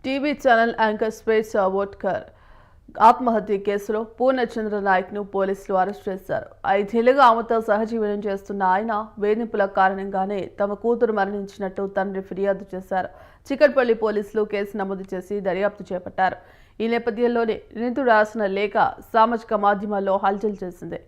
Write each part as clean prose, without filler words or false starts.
TV channel anchor space వోట్కర్ ఆత్మహత్య కేసులో పూర్ణచంద్ర నాయక్ను పోలీసులు అరెస్ట్ చేశారు. 5 ఏళ్లుగా ఆమెతో సహజీవనం చేస్తున్న ఆయన వేధింపుల కారణంగానే తమ కూతురు మరణించినట్టు తండ్రి ఫిర్యాదు చేశారు. చికట్పల్లి పోలీసులు కేసు నమోదు చేసి దర్యాప్తు చేపట్టారు. ఈ నేపథ్యంలోనే నిందితుడు రాసిన లేఖ సామాజిక మాధ్యమాల్లో హల్చల్ చేసింది.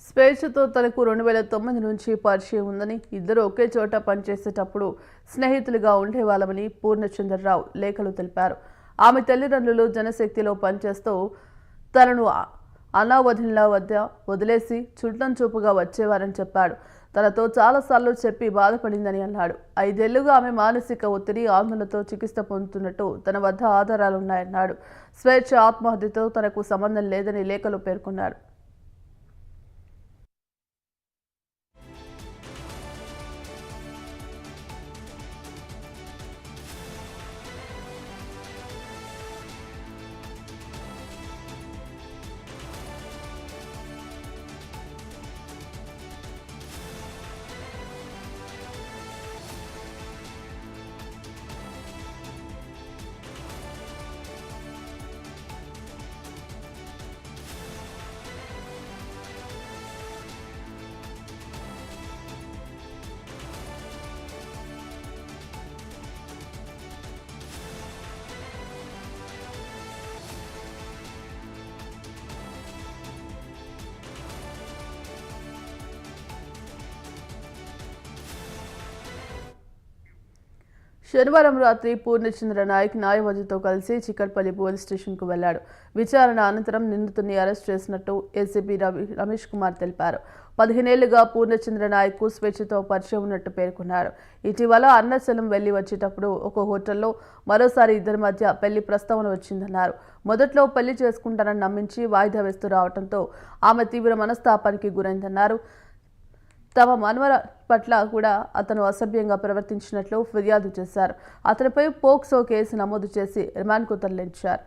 స్వేచ్ఛతో తనకు 2009 నుంచి పరిచయం ఉందని, ఇద్దరు ఒకే చోట పనిచేసేటప్పుడు స్నేహితులుగా ఉండేవాళ్ళమని పూర్ణచంద్రరావు లేఖలు తెలిపారు. ఆమె తల్లిదండ్రులు జనశక్తిలో పనిచేస్తూ తనను అనావధిలా వదిలేసి చుట్టం చూపుగా వచ్చేవారని చెప్పాడు. తనతో చాలాసార్లు చెప్పి బాధపడిందని అన్నాడు. 5 ఏళ్లుగా ఆమె మానసిక ఒత్తిడి, ఆందోళనతో చికిత్స పొందుతున్నట్టు తన వద్ద ఆధారాలున్నాయన్నాడు. స్వేచ్ఛ ఆత్మహత్యతో తనకు సంబంధం లేదని లేఖలు పేర్కొన్నాడు. శనివారం రాత్రి పూర్ణచంద్ర నాయక్ న్యాయవాదితో కలిసి చికట్పల్లి పోలీస్ స్టేషన్కు వెళ్లాడు. విచారణ అనంతరం నిందితుడిని అరెస్ట్ చేసినట్టు ఏసీపీ రమేష్ కుమార్ తెలిపారు. 15 ఏళ్లుగా పూర్ణచంద్ర నాయక్ కు స్వేచ్ఛతో పరిచయం ఉన్నట్టు పేర్కొన్నారు. ఇటీవల అరుణాచలం వెళ్లి వచ్చేటప్పుడు ఒక హోటల్లో మరోసారి ఇద్దరి మధ్య పెళ్లి ప్రస్తావన వచ్చిందన్నారు. మొదట్లో పెళ్లి చేసుకుంటానని నమ్మించి వాయిదా వేస్తూ రావడంతో ఆమె తీవ్ర మనస్తాపానికి గురైందన్నారు. తమ మనవర పట్ల కూడా అతను అసభ్యంగా ప్రవర్తించినట్లు ఫిర్యాదు చేశారు. అతనిపై పోక్సో కేసు నమోదు చేసి రిమాండ్కు తరలించారు.